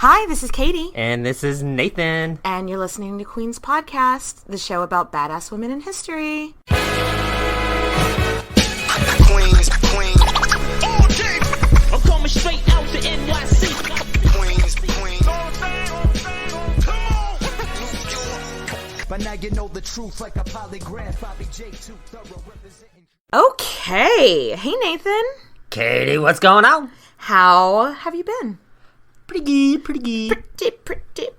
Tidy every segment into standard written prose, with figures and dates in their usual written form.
Hi, this is Katie. And this is Nathan. And you're listening to Queen's Podcast, the show about badass women in history. Queens. All day. I'm coming straight out to NYC. Queens. But now you know the truth like a polygraph. Bobby J. Too thorough representing. Okay. Hey, Nathan. Katie, what's going on? How have you been? Pretty good.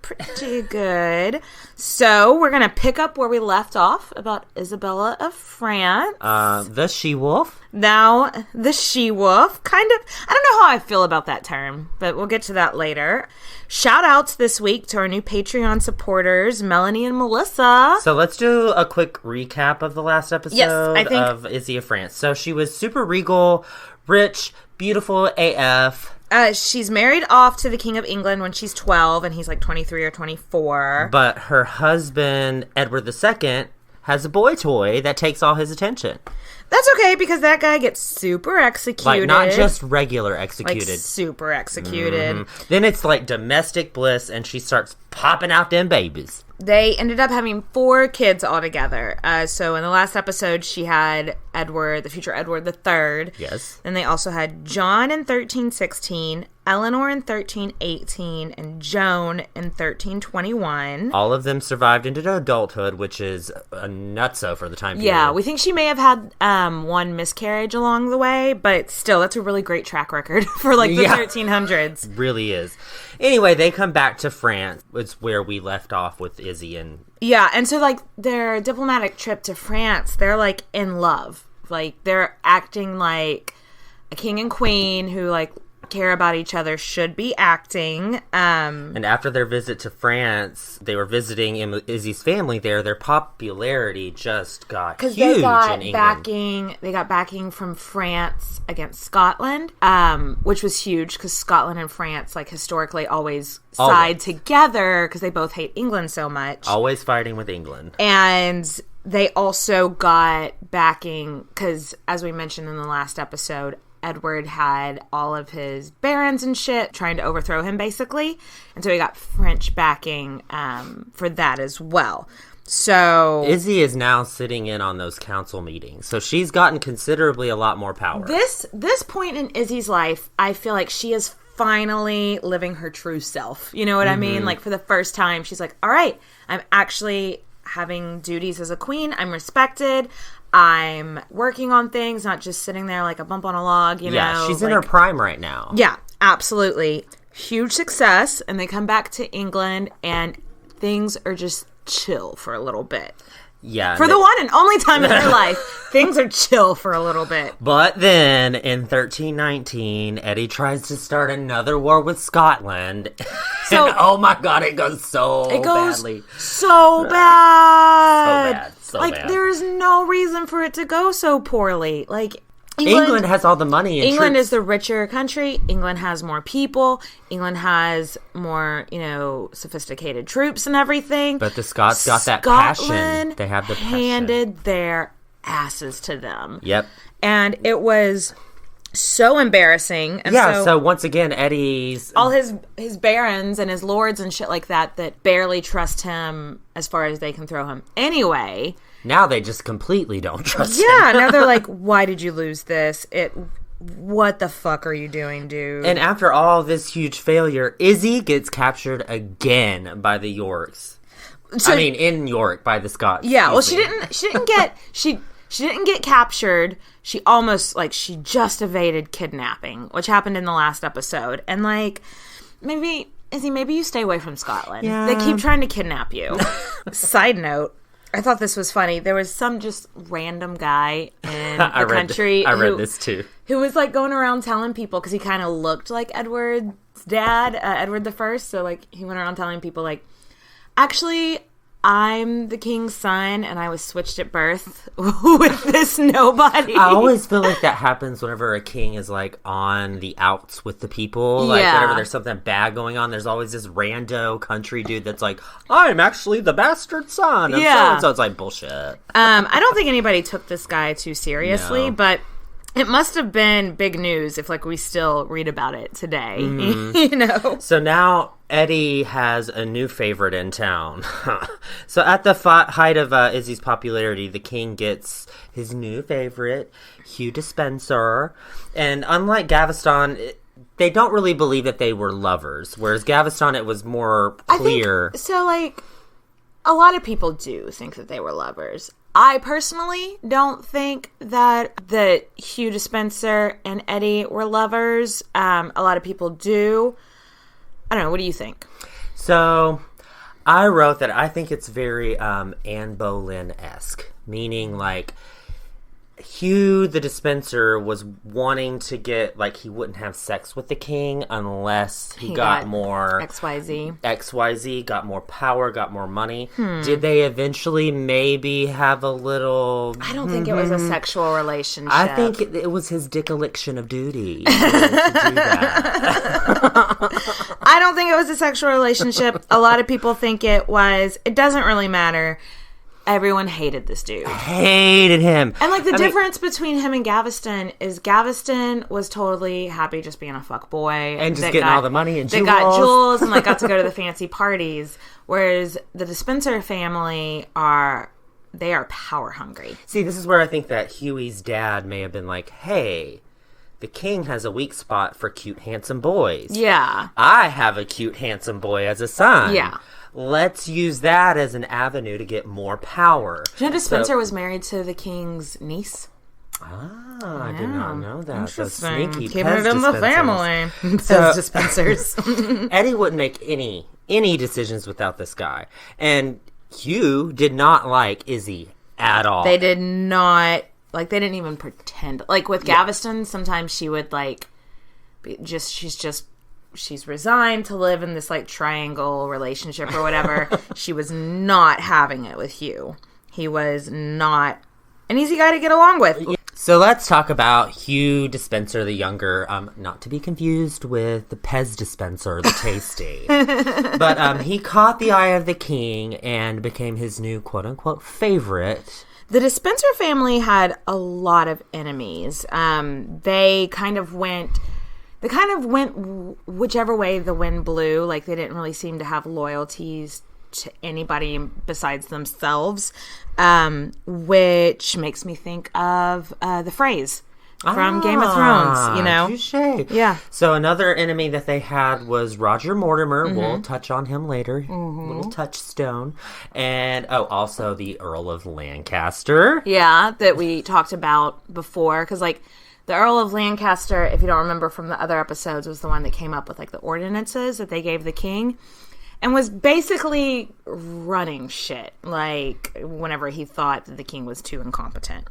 Pretty good. So, we're going to pick up where we left off about Isabella of France. The she-wolf. Now, the she-wolf. Kind of, I don't know how I feel about that term, but we'll get to that later. Shout outs this week to our new Patreon supporters, Melanie and Melissa. So let's do a quick recap of the last episode of Izzy of France. So she was super regal, rich, beautiful AF. She's married off to the King of England when she's 12, and he's like 23 or 24. But her husband, Edward II, has a boy toy that takes all his attention. That's okay, because that guy gets super executed. Like, not just regular executed. Like, super executed. Mm-hmm. Then it's like domestic bliss, and she starts popping out them babies. They ended up having 4 kids altogether. So in the last episode, she had Edward, the future Edward III. Yes. Then they also had John in 1316, Eleanor in 1318, and Joan in 1321. All of them survived into adulthood, which is a nutso for the time period. Yeah, we think she may have had one miscarriage along the way, but still, that's a really great track record for like the 1300s. Really is. Anyway, they come back to France. It's where we left off with Izzy and... Yeah, and so, like, their diplomatic trip to France, they're, like, in love. Like, they're acting like a king and queen who, like, care about each other should be acting. And after their visit to France, they were visiting Izzy's family there. Their popularity just got huge in England. They got backing from France against Scotland, which was huge because Scotland and France, like, historically always side together because they both hate England so much. Always fighting with England. And they also got backing because, as we mentioned in the last episode, Edward had all of his barons and shit trying to overthrow him, basically. And so he got French backing for that as well. So Izzy is now sitting in on those council meetings. So she's gotten considerably a lot more power. This point in Izzy's life, I feel like she is finally living her true self. You know what I mean? Like, for the first time, she's like, all right, I'm actually having duties as a queen. I'm respected. I'm working on things, not just sitting there like a bump on a log, you know? Yeah, she's in her prime right now. Yeah, absolutely. Huge success, and they come back to England, and things are just chill for a little bit. Yeah. For the one and only time in their life, things are chill for a little bit. But then, in 1319, Eddie tries to start another war with Scotland. So, and, oh my god, it goes badly. So bad. So like, bad. there's no reason for it to go so poorly. Like, England has all the money and England troops. is the richer country. England has more people. England has more, sophisticated troops and everything. But the Scots got that passion. They have the passion. Handed their asses to them. Yep. And it was so embarrassing. And so once again, Eddie's... all his barons and his lords and shit like that barely trust him as far as they can throw him. Anyway... Now they just completely don't trust him. Yeah, now they're like, why did you lose this? What the fuck are you doing, dude? And after all this huge failure, Izzy gets captured again by the Yorks. In York by the Scots. Yeah, well, she didn't get captured. She almost, she just evaded kidnapping, which happened in the last episode. And, maybe you stay away from Scotland. Yeah. They keep trying to kidnap you. Side note, I thought this was funny. There was some just random guy in the country. I read this too. Who was going around telling people, because he kind of looked like Edward's dad, Edward I. So he went around telling people actually, I'm the king's son, and I was switched at birth with this nobody. I always feel like that happens whenever a king is, on the outs with the people. Whenever there's something bad going on, there's always this rando country dude that's like, I'm actually the bastard son of so-and-so. It's bullshit. I don't think anybody took this guy too seriously, but It must have been big news if, like, we still read about it today, So now Eddie has a new favorite in town. So at the height of Izzy's popularity, the king gets his new favorite, Hugh Despenser. And unlike Gaveston, they don't really believe that they were lovers, whereas Gaveston, it was more clear. So, like, a lot of people do think that they were lovers. I personally don't think that Hugh Despenser and Eddie were lovers. A lot of people do. I don't know. What do you think? So, I wrote that I think it's very Anne Boleyn-esque, meaning, like, Hugh the Dispenser was wanting to get, like, he wouldn't have sex with the king unless he got more XYZ, got more power, got more money. Did they eventually maybe have a little... I don't think it was a sexual relationship. I think it was his dick-election of duty to do that. I don't think it was a sexual relationship. A lot of people think it was. It doesn't really matter. Everyone hated this dude. Hated him. And, like, the difference between him and Gaveston is Gaveston was totally happy just being a fuck boy. And just getting all the money and jewels. They got jewels and, like, got to go to the fancy parties. Whereas the Despenser family are power hungry. See, this is where I think that Huey's dad may have been like, hey, the king has a weak spot for cute, handsome boys. Yeah. I have a cute, handsome boy as a son. Yeah. Let's use that as an avenue to get more power. Do you know Despenser was married to the king's niece? I did not know that. Interesting. Sneaky Keeping it in the family. So, Dispensers. Eddie wouldn't make any decisions without this guy. And Hugh did not like Izzy at all. They did not, like, they didn't even pretend. Like, with Gaveston, sometimes she would, like, she's resigned to live in this, like, triangle relationship or whatever. She was not having it with Hugh. He was not an easy guy to get along with. So let's talk about Hugh Despenser the Younger, not to be confused with the Pez Dispenser, the Tasty. But he caught the eye of the king and became his new quote-unquote favorite. The Despenser family had a lot of enemies. They kind of went whichever way the wind blew. Like, they didn't really seem to have loyalties to anybody besides themselves, which makes me think of the phrase from Game of Thrones, you know? Touché. Yeah. So another enemy that they had was Roger Mortimer. We'll touch on him later. Little touchstone. And, also the Earl of Lancaster. Yeah, that we talked about before, because, like, the Earl of Lancaster, if you don't remember from the other episodes, was the one that came up with, like, the ordinances that they gave the king and was basically running shit, like, whenever he thought that the king was too incompetent.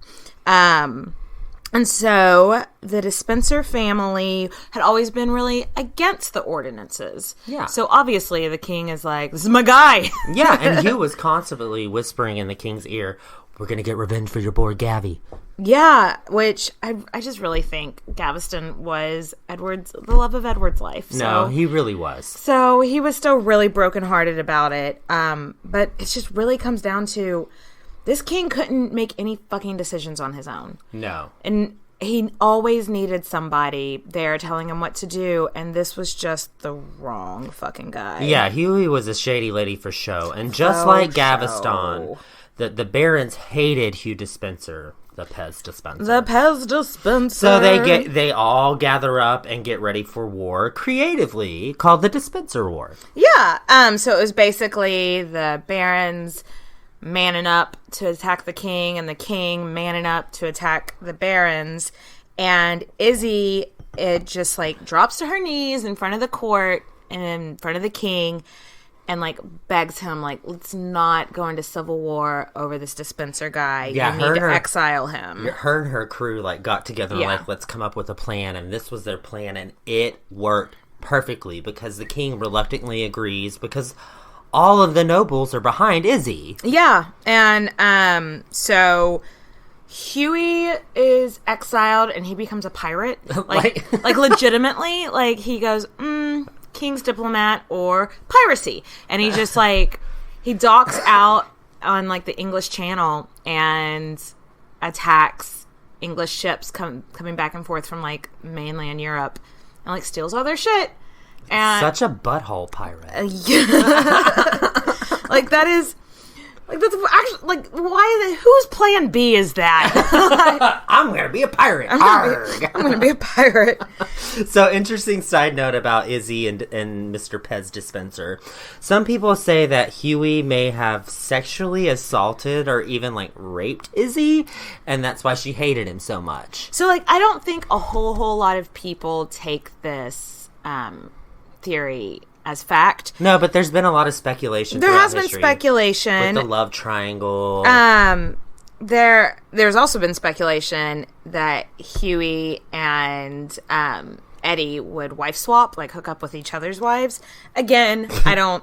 And so the Despenser family had always been really against the ordinances. Yeah. So obviously the king is like, this is my guy. Yeah, and Hugh was constantly whispering in the king's ear, we're going to get revenge for your boy Gavi. Yeah, which I just really think Gaveston was the love of Edward's life. So, No, he really was. So he was still really brokenhearted about it. But it just really comes down to this king couldn't make any fucking decisions on his own. No. And he always needed somebody there telling him what to do, and this was just the wrong fucking guy. Yeah, Huey was a shady lady for show. And just like Gaveston, the barons hated Hugh Despenser. The Pez Dispenser. The Pez Dispenser. So they all gather up and get ready for war, creatively called the Dispenser War. Yeah. So it was basically the barons manning up to attack the king, and the king manning up to attack the barons. And Izzy, it just, like, drops to her knees in front of the court and in front of the king, and, like, begs him, like, let's not go into civil war over this Dispenser guy. Yeah, you need to exile him. Her and her crew, like, got together and, like, let's come up with a plan. And this was their plan, and it worked perfectly because the king reluctantly agrees because all of the nobles are behind Izzy. Yeah, and so Huey is exiled, and he becomes a pirate. Like legitimately. Like, he goes, king's diplomat or piracy, and he just, like, he docks out on, like, the English Channel and attacks English ships coming back and forth from like mainland Europe, and like steals all their shit. And Such a butthole pirate. like that is. Like that's actually like whose plan B is that? I'm gonna be a pirate. I'm gonna be a pirate. So interesting side note about Izzy and Mr. Pez Dispenser. Some people say that Huey may have sexually assaulted or even like raped Izzy, and that's why she hated him so much. So like I don't think a whole lot of people take this theory as fact. No, but there's been a lot of speculation. There has been history speculation with the love triangle. There's also been speculation that Huey and Eddie would wife swap, like hook up with each other's wives. Again, I don't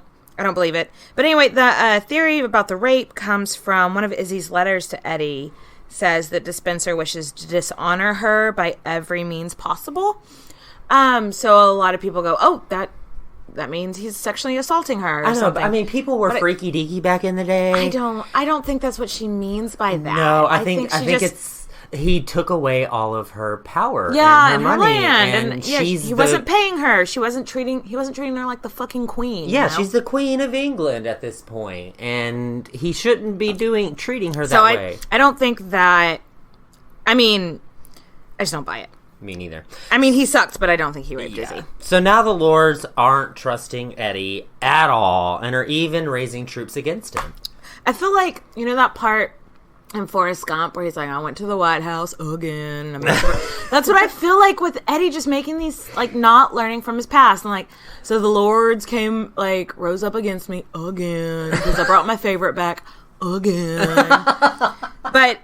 believe it. But anyway, the theory about the rape comes from one of Izzy's letters to Eddie. Says that Dispenser wishes to dishonor her by every means possible. So a lot of people go, oh, that means he's sexually assaulting her or I know, something. but, I mean, people were freaky deaky back in the day. I don't think that's what she means by that. No, I think just, it's he took away all of her power. Yeah, and her money, land, and he wasn't paying her. He wasn't treating her like the fucking queen. Yeah, you know? she's the queen of England at this point, and he shouldn't be treating her that way. I don't think that. I mean, I just don't buy it. Me neither. I mean, he sucked, but I don't think he raped Izzy. So now the lords aren't trusting Eddie at all, and are even raising troops against him. I feel like, you know that part in Forrest Gump where he's like, I went to the White House again. That's what I feel like with Eddie, just making these, like, not learning from his past. And like, so the lords rose up against me again because I brought my favorite back again. But...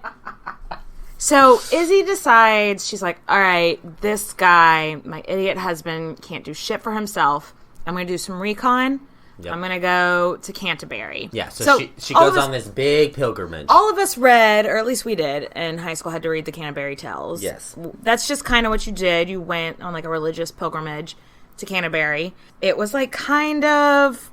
So Izzy decides, she's like, all right, this guy, my idiot husband, can't do shit for himself. I'm going to do some recon. Yep. I'm going to go to Canterbury. Yeah, so she goes on this big pilgrimage. All of us read, or at least we did, in high school, had to read the Canterbury Tales. Yes. That's just kind of what you did. You went on like a religious pilgrimage to Canterbury. It was like kind of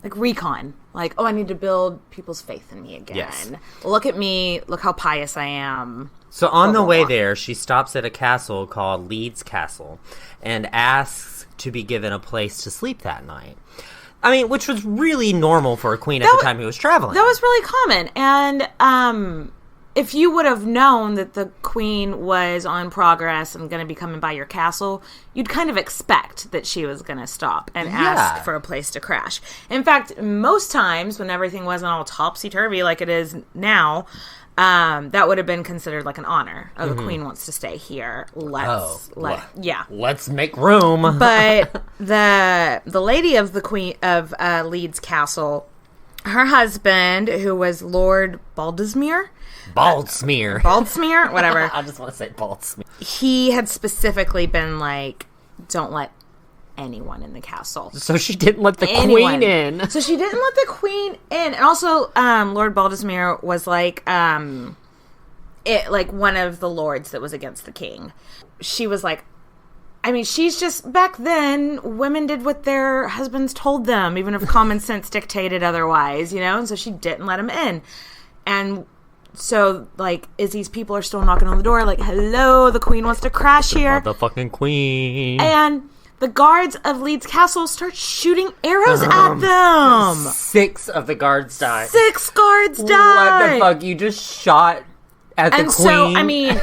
like recon. Like, oh, I need to build people's faith in me again. Yes. Look at me. Look how pious I am. So on the way there, she stops at a castle called Leeds Castle and asks to be given a place to sleep that night. I mean, which was really normal for a queen at the time who was traveling. That was really common. And if you would have known that the queen was on progress and going to be coming by your castle, you'd kind of expect that she was going to stop and ask for a place to crash. In fact, most times when everything wasn't all topsy-turvy like it is now, that would have been considered like an honor. Oh, the queen wants to stay here. Let's make room. But the lady of the queen of Leeds Castle, her husband, who was Lord Baldsmeer, whatever. I just want to say Baldsmeer. He had specifically been like, don't let anyone in the castle. So she didn't let the queen in. So she didn't let the queen in. And also, Lord Baldsmeer was like one of the lords that was against the king. She was like, I mean, she's just, back then, women did what their husbands told them, even if common sense dictated otherwise, you know? And so she didn't let him in. And so, like, Izzy's people are still knocking on the door, like, hello, the queen wants to crash here. Motherfucking queen. And the guards of Leeds Castle start shooting arrows at them. 6 of the guards died. 6 guards died. What the fuck? You just shot at the queen? And so, I mean,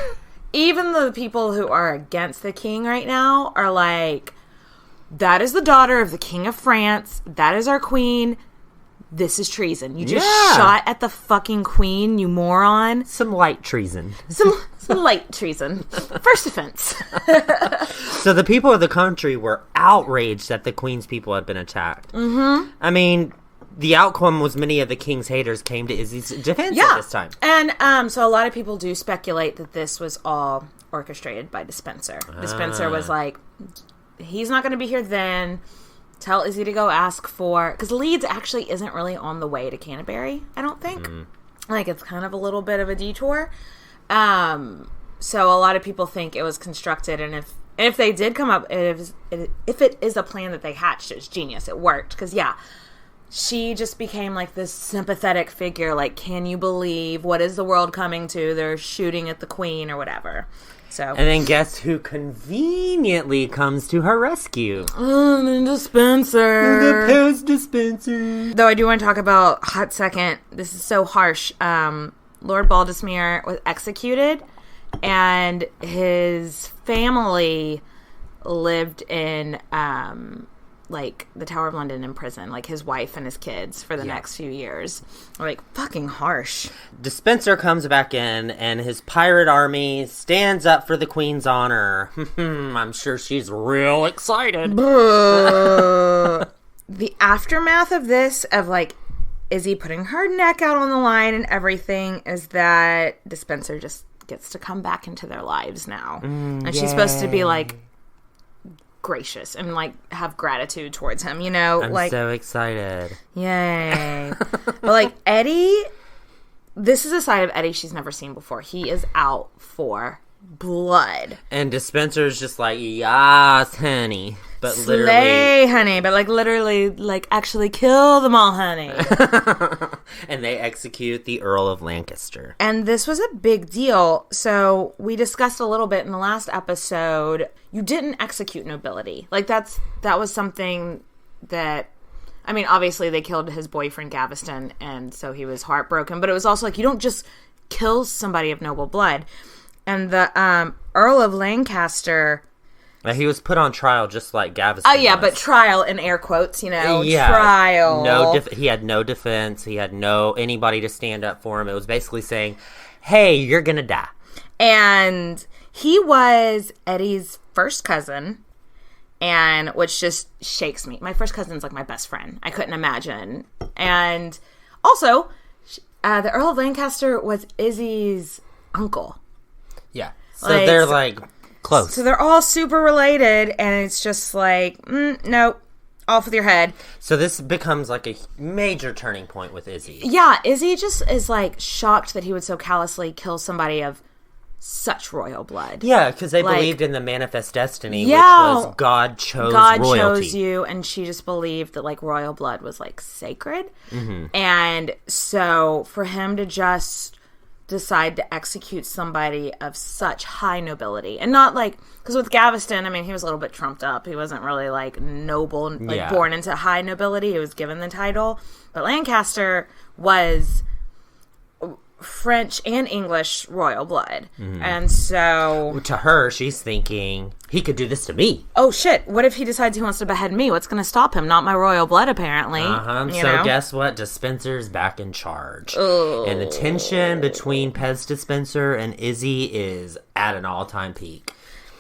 even the people who are against the king right now are like, that is the daughter of the king of France. That is our queen. This is treason. You just shot at the fucking queen, you moron. Some light treason. Some light treason. First offense. So the people of the country were outraged that the queen's people had been attacked. Mm-hmm. I mean, the outcome was many of the king's haters came to Izzy's defense at this time. And so a lot of people do speculate that this was all orchestrated by Dispenser. Dispenser was like, he's not going to be here then. Tell Izzy to go ask for... Because Leeds actually isn't really on the way to Canterbury, I don't think. Like, it's kind of a little bit of a detour. So a lot of people think it was constructed, and if they did come up... If it is a plan that they hatched, it's genius. It worked. Because, she just became like this sympathetic figure. Like, can you believe what is the world coming to? They're shooting at the queen or whatever. So, And then guess who conveniently comes to her rescue? the dispenser. The Pez dispenser. Though I do want to talk about hot second. This is so harsh. Lord Baldismere was executed, and his family lived in like the Tower of London in prison, like his wife and his kids for the next few years. Like, fucking harsh. Dispenser comes back in, and his pirate army stands up for the Queen's honor. I'm sure she's real excited. The aftermath of this, of like Izzy putting her neck out on the line and everything, is that Dispenser just gets to come back into their lives now. And she's supposed to be like gracious and like have gratitude towards him, you know? I'm like, so excited. yay. But like Eddie, this is a side of Eddie she's never seen before. He is out for blood. And Dispenser's just like, yes, honey. But Slay, honey. But like literally, like actually kill them all, honey. And they execute the Earl of Lancaster. And this was a big deal. So we discussed a little bit in the last episode. You didn't execute nobility. Like that was something that, I mean, obviously they killed his boyfriend Gaveston, and so he was heartbroken. But it was also like, you don't just kill somebody of noble blood. And the Earl of Lancaster, He was put on trial just like Gaveston. oh yeah, was. but trial in air quotes, you know, Yeah. trial. He had no defense. He had no anybody to stand up for him. It was basically saying, "Hey, you're gonna die." And he was Eddie's first cousin, and which just shakes me. My first cousin's like my best friend. I couldn't imagine. And also, the Earl of Lancaster was Izzy's uncle. Yeah. So Like, they're like close. So they're all super related, and it's just like, nope, off with your head. So this becomes like a major turning point with Izzy. Yeah, Izzy just is like shocked that he would so callously kill somebody of such royal blood. Yeah, because they Like, believed in the manifest destiny, yeah, which was God chose God royalty. chose you, and she just believed that like royal blood was like sacred. Mm-hmm. And so for him to just decide to execute somebody of such high nobility, and not like, because with Gaveston, I mean, he was a little bit trumped up. He wasn't really like noble, like Yeah. born into high nobility. He was given the title, but Lancaster was French and English royal blood. And so, To her, she's thinking, he could do this to me. oh shit, what if he decides he wants to behead me? What's going to stop him? Not my royal blood, apparently. So You know? guess what? Dispenser's back in charge. And the tension between Pez Dispenser and Izzy is at an all-time peak.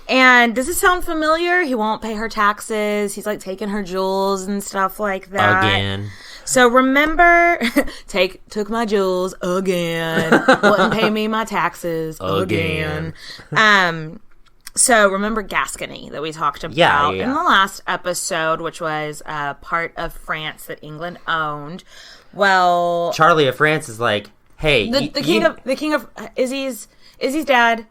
And does it sound familiar? He won't pay her taxes. He's like taking her jewels and stuff like that. Again. So remember, took my jewels again. Wouldn't pay me my taxes again. So remember Gascony that we talked about Yeah. in the last episode, which was part of France that England owned. Well, Charlie of France is like, hey, the king of Izzy's dad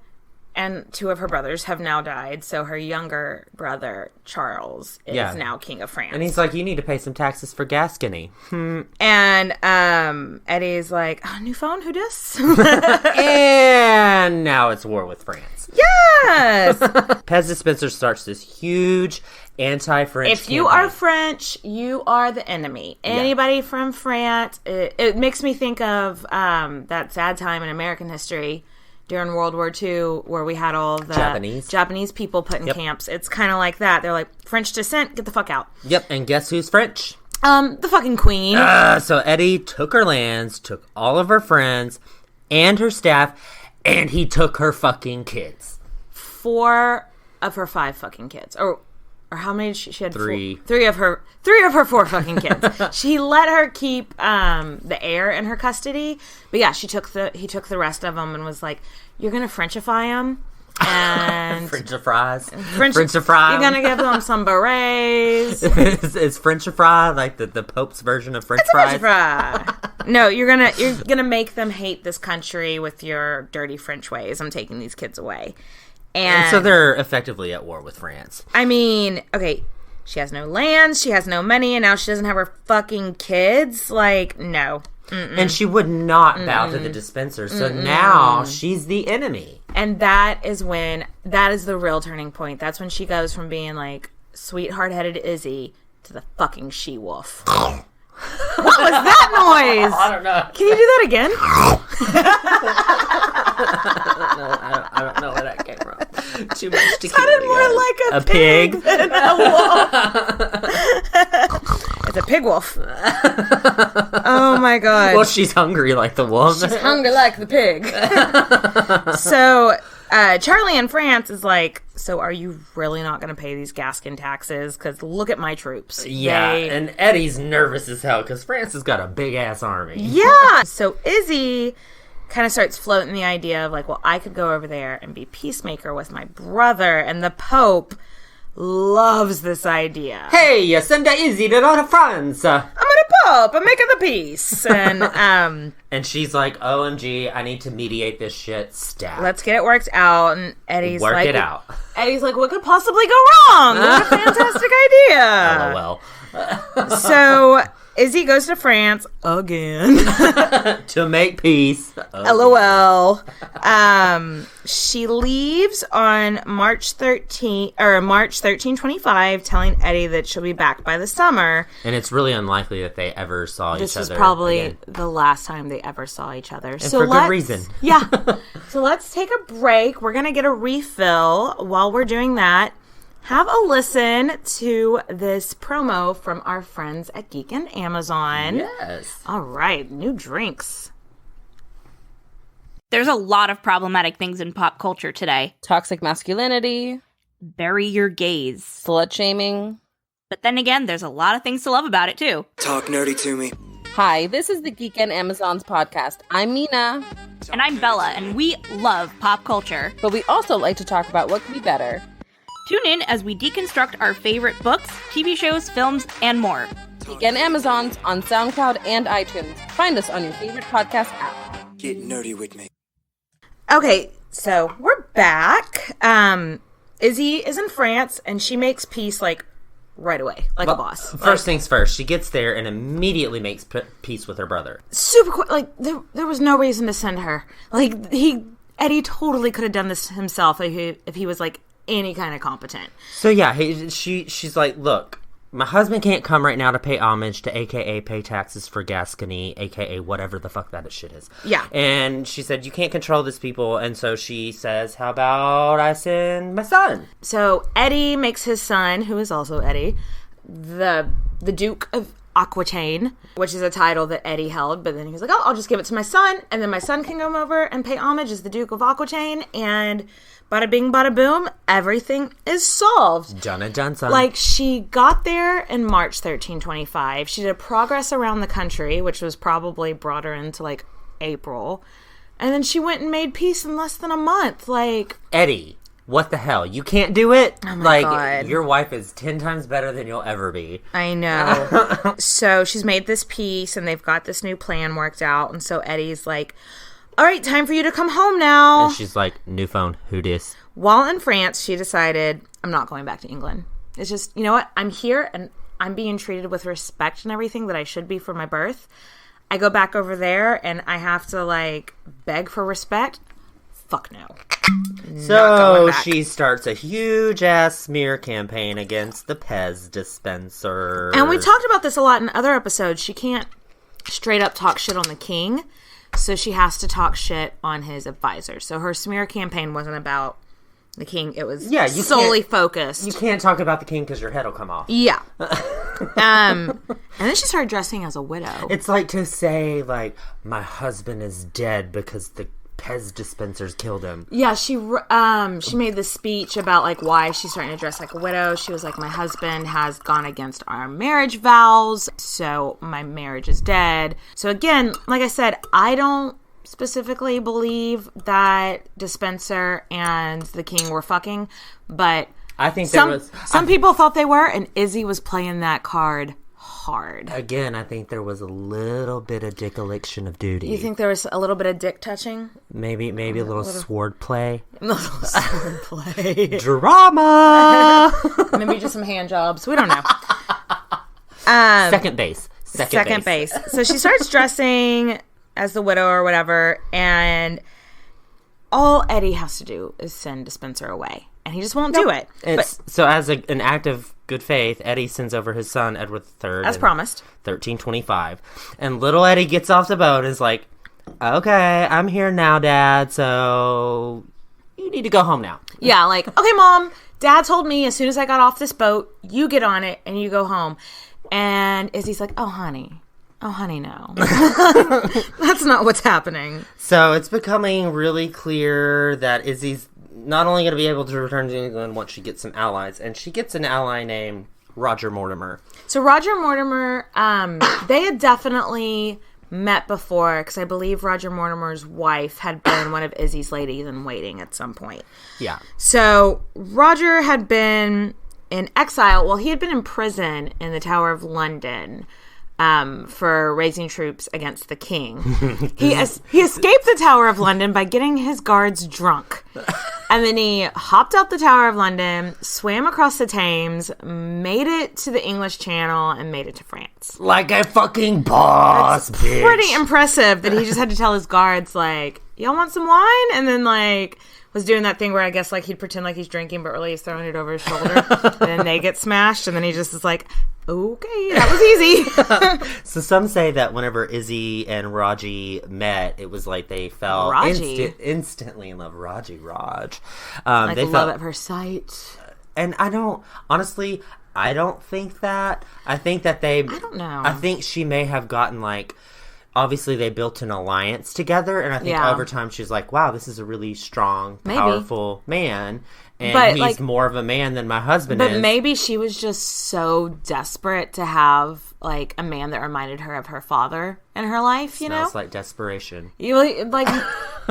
and two of her brothers have now died, so her younger brother Charles is now king of France. And he's like, you need to pay some taxes for Gascony. And Eddie's like, oh, new phone, who dis? And now it's war with France. Yes. Pez Dispenser starts this huge anti-French If you campaign. are French, you are the enemy. Anybody from France, it makes me think of that sad time in American history during World War II, where we had all the Japanese people put in camps. It's kind of like that. They're like, French descent, get the fuck out. Yep, and guess who's French? The fucking queen. So Eddie took her lands, took all of her friends, and her staff, and he took her fucking kids. 4 of her 5 fucking kids. Or how many did she had? 3. 3 of her 4 fucking kids. She let her keep the heir in her custody, but yeah, he took the rest of them and was like, "You're gonna Frenchify them." And French fries. French fries. You're gonna give them some berets. Is French fry like the Pope's version of French fries? French fry. No, you're gonna make them hate this country with your dirty French ways. I'm taking these kids away. And so they're effectively at war with France. I mean, okay, She has no land, she has no money, and now she doesn't have her fucking kids. Like, no. And she would not bow to the dispenser, so now she's the enemy. And that is the real turning point. That's when she goes from being like sweet, hard-headed Izzy to the fucking she-wolf. What was that noise? I don't know. Can you do that again? I don't know where that came from. Too much tequila. Sounded more like a pig. than a wolf. It's a pig wolf. Oh my god. Well, she's hungry like the wolf. She's hungry like the pig. So, Charlie in France is like, so are you really not going to pay these Gascon taxes? Because look at my troops. Yeah, and Eddie's nervous as hell because France has got a big-ass army. Yeah. So Izzy kind of starts floating the idea of like, well, I could go over there and be peacemaker with my brother, and the Pope loves this idea. Hey, send Izzy to France. I'm gonna Pope. I'm making the peace, and and she's like, OMG, I need to mediate this shit. Stat. let's get it worked out. And Eddie's Work like, it out. Eddie's like, what could possibly go wrong? What a fantastic idea. LOL. So Izzy goes to France again. To make peace. LOL. She leaves on March 1325, telling Eddie that she'll be back by the summer. And it's really unlikely that they ever saw This each other. is probably again. the last time they ever saw each other. And So for good reason. Yeah. So let's take a break. We're going to get a refill. While we're doing that, have a listen to this promo from our friends at Geek and Amazon. Yes. All right, new drinks. There's a lot of problematic things in pop culture today. Toxic masculinity, Bury your gaze. slut shaming. But then again, there's a lot of things to love about it too. Talk nerdy to me. Hi, this is the Geek and Amazons podcast. I'm Mina, And I'm Bella, and we love pop culture. but we also like to talk about what could be better. Tune in as we deconstruct our favorite books, TV shows, films, and more. Geek and Amazons on SoundCloud and iTunes. Find us on your favorite podcast app. Get nerdy with me. Okay, so we're back. Izzy is in France, and she makes peace, like, right away, like a boss. First things first, she gets there and immediately makes peace with her brother. Super quick. Like, there was no reason to send her. Like, Eddie totally could have done this himself if he was, like, any kind of competent. So yeah, she's like, look, my husband can't come right now to pay homage to AKA pay taxes for Gascony, AKA whatever the fuck that shit is. Yeah. And she said, you can't control these people. And so she says, how about I send my son? So Eddie makes his son, who is also Eddie, the Duke of Aquitaine, which is a title that Eddie held, but then he was like, oh, I'll just give it to my son, and then my son can come over and pay homage as the Duke of Aquitaine, and bada bing, bada boom, everything is solved. Donna Johnson. Like, she got there in March 1325. She did progress around the country, which was probably brought her into, like, April. And then she went and made peace in less than a month. Like, Eddie, what the hell? You can't do it? Oh my God. Like, your wife is 10 times better than you'll ever be. I know. So she's made this peace, and they've got this new plan worked out. And so Eddie's like, all right, time for you to come home now. And she's like, new phone, who dis? While in France, she decided, I'm not going back to England. It's just, you know what? I'm here, and I'm being treated with respect and everything that I should be for my birth. I go back over there, and I have to, like, beg for respect. Fuck no. So she starts a huge-ass smear campaign against the Pez dispenser. And we talked about this a lot in other episodes. She can't straight up talk shit on the king, so she has to talk shit on his advisor. So her smear campaign wasn't about the king. It was solely focused. You can't talk about the king because your head will come off. Yeah. And then she started dressing as a widow. It's like to say, like, my husband is dead because the Pez dispensers killed him. Yeah, she made this speech about, like, why she's starting to dress like a widow. She was like, my husband has gone against our marriage vows, so my marriage is dead. So again, like I said, I don't specifically believe that Dispenser and the king were fucking, but I think some people thought they were, and Izzy was playing that card hard. Again, I think there was a little bit of dickeliction of duty. You think there was a little bit of dick touching? Maybe a little sword play. A little sword play. Drama! Maybe just some hand jobs. We don't know. Second base. Second base. So she starts dressing as the widow or whatever, and all Eddie has to do is send Spencer away. And he just won't do it. So as an act of good faith, Eddie sends over his son, Edward III. As promised. 1325. And little Eddie gets off the boat and is like, okay, I'm here now, Dad, so you need to go home now. Yeah, like, okay, Mom, Dad told me as soon as I got off this boat, you get on it and you go home. And Izzy's like, oh, honey, no. That's not what's happening. So it's becoming really clear that Izzy's not only going to be able to return to England once she gets some allies, and she gets an ally named Roger Mortimer. So Roger Mortimer, they had definitely met before, because I believe Roger Mortimer's wife had been one of Izzy's ladies in waiting at some point. Yeah. So Roger had been in exile. Well, he had been in prison in the Tower of London for raising troops against the king. He escaped the Tower of London by getting his guards drunk. And then he hopped out the Tower of London, swam across the Thames, made it to the English Channel, and made it to France. Like a fucking boss, bitch. Pretty impressive that he just had to tell his guards, like, y'all want some wine? And then, like, was doing that thing where I guess, like, he'd pretend like he's drinking, but really he's throwing it over his shoulder. And then they get smashed, and then he just is like, okay, that was easy. So some say that whenever Izzy and Raji met, it was like they fell instantly in love. Raj. Like they love at first sight. And I don't think that. I think that I don't know. I think she may have gotten, like, obviously they built an alliance together, and I think over time she's like, wow, this is a really strong, powerful man. And he's like, more of a man than my husband is. But maybe she was just so desperate to have, like, a man that reminded her of her father in her life, you know? Smells like desperation.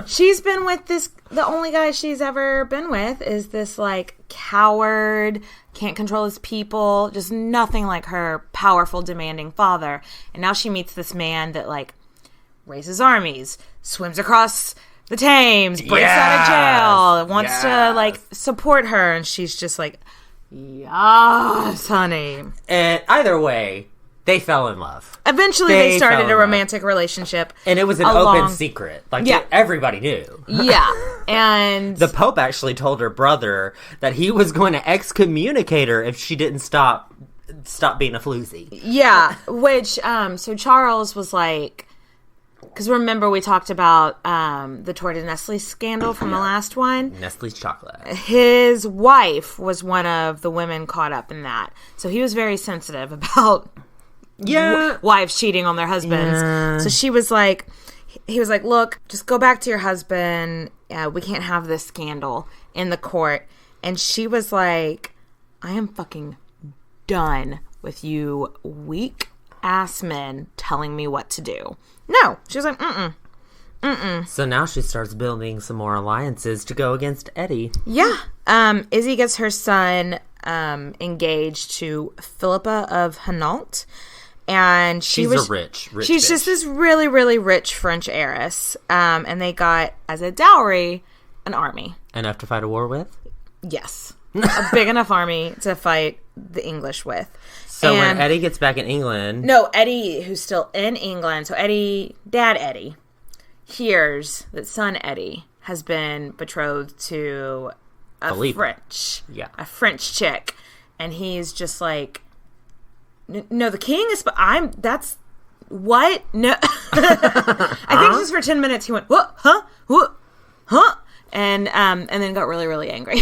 She's been with the only guy she's ever been with is this, like, coward, can't control his people, just nothing like her powerful, demanding father. And now she meets this man that, like, raises armies, swims across the Thames, breaks out of jail, wants to, like, support her, and she's just like, yes, honey. And either way, they fell in love. Eventually, they started a romantic relationship. And it was an open secret. Like, everybody knew. Yeah. And the Pope actually told her brother that he was going to excommunicate her if she didn't stop being a floozy. Yeah. Which, so Charles was like, because remember we talked about the Tour de Nestle scandal from the last one? Nestle's chocolate. His wife was one of the women caught up in that. So he was very sensitive about wives cheating on their husbands. Yeah. So he was like, look, just go back to your husband. We can't have this scandal in the court. And she was like, I am fucking done with you weak ass men telling me what to do. No. She was like, mm-mm. So now she starts building some more alliances to go against Eddie. Yeah. Izzy gets her son engaged to Philippa of Hainault. And she's a rich she's bitch. Just this really, really rich French heiress. And they got, as a dowry, an army. Enough to fight a war with? Yes. A big enough army to fight the English with. So when Eddie gets back in England... No, Eddie, who's still in England. So Dad Eddie, hears that son Eddie has been betrothed to a French chick. And he's just like, no, the king is... That's... What? No. I think just for 10 minutes he went, what? Huh? What? Huh? And then got really, really angry.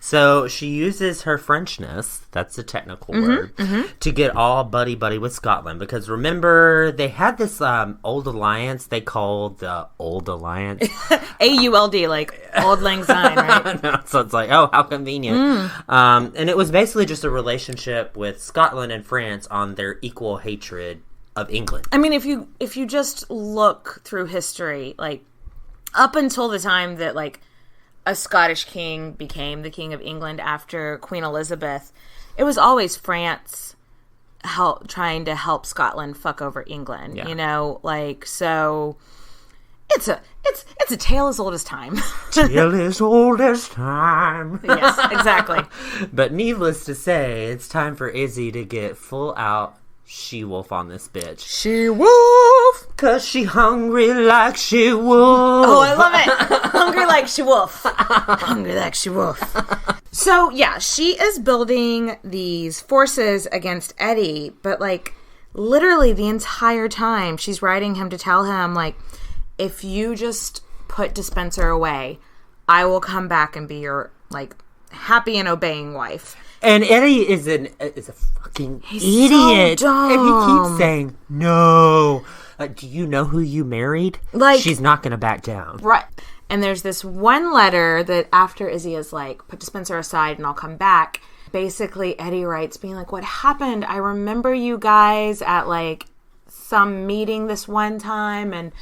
So she uses her Frenchness, that's the technical word, to get all buddy-buddy with Scotland. Because remember, they had this old alliance they called the Old Alliance. AULD, like Old Lang Syne, right? No, so it's like, oh, how convenient. And it was basically just a relationship with Scotland and France on their equal hatred of England. I mean, if you just look through history, like, up until the time that, like, a Scottish king became the King of England after Queen Elizabeth, it was always France trying to help Scotland fuck over England. Yeah. You know, like, so it's a tale as old as time. Tale as old as time. Yes, exactly. But needless to say, it's time for Izzy to get full out she-wolf on this bitch. She-wolf! 'Cause she hungry like she-wolf. Oh, I love it. Hungry like she-wolf. Hungry like she-wolf. So, yeah, she is building these forces against Eddie, but, like, literally the entire time she's writing him to tell him, like, if you just put Dispenser away, I will come back and be your, like, happy and obeying wife. And Eddie is a fucking He's idiot. so dumb. And he keeps saying, no. Do you know who you married? Like, she's not going to back down. Right. And there's this one letter that after Izzy is like, put Dispenser aside and I'll come back. Basically, Eddie writes being like, what happened? I remember you guys at like some meeting this one time and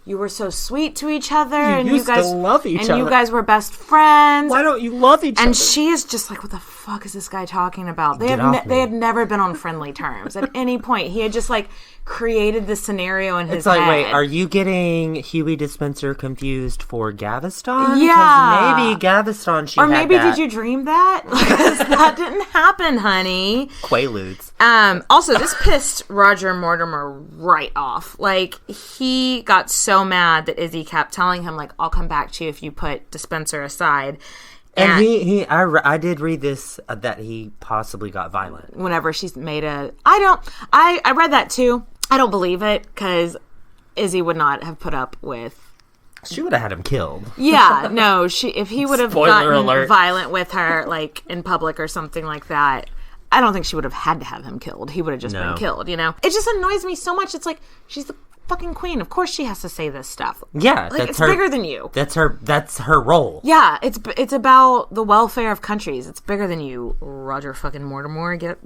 you were so sweet to each other. And used you guys to love each and other. you guys were best friends. Why don't you love each other? And she is just like, what the fuck is this guy talking about? They Get have off me. they had never been on friendly terms at any point. He had just like created this scenario in his It's like, head. wait, are you getting Huey Dispenser confused for Gaveston? Yeah. Because maybe Gaveston Or maybe did you dream that? Because that didn't happen, honey. Quaaludes. Also, this pissed Roger Mortimer right off. Like, he got so mad that Izzy kept telling him, like, I'll come back to you if you put Dispenser aside. And I did read this, that he possibly got violent. Whenever she's made I read that too. I don't believe it, because Izzy would not have put up with... She would have had him killed. Yeah, no, if he would have Spoiler gotten alert. violent with her, like, in public or something like that, I don't think she would have had to have him killed. He would have just been killed, you know? It just annoys me so much. It's like, she's the fucking queen. Of course she has to say this stuff. Yeah, Like, it's bigger than you. That's her role. Yeah, it's about the welfare of countries. It's bigger than you, Roger fucking Mortimer. Get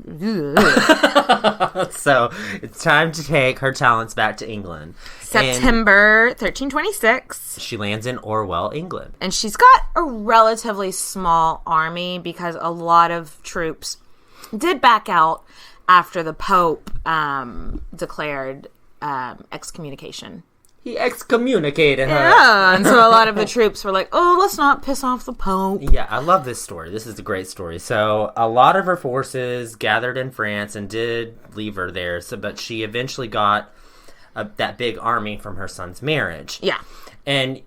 So it's time to take her talents back to England. September 1326. And she lands in Orwell, England. And she's got a relatively small army because a lot of troops did back out after the Pope declared excommunication. He excommunicated her. Yeah, and so a lot of the troops were like, oh, let's not piss off the Pope. Yeah, I love this story. This is a great story. So a lot of her forces gathered in France and did leave her there. But she eventually got that big army from her son's marriage. Yeah. And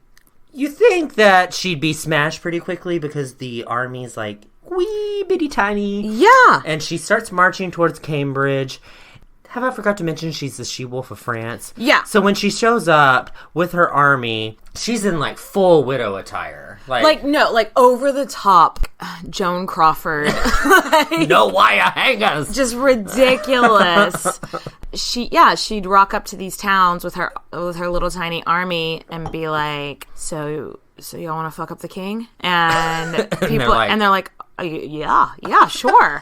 you think that she'd be smashed pretty quickly because the army's like wee bitty tiny. Yeah. And she starts marching towards Cambridge. Have I forgot to mention she's the she-wolf of France? Yeah. So when she shows up with her army, she's in like full widow attire. Like over the top Joan Crawford. No wire hangers. Just ridiculous. She'd rock up to these towns with her little tiny army and be like, so y'all want to fuck up the king? And people they're like, yeah, sure.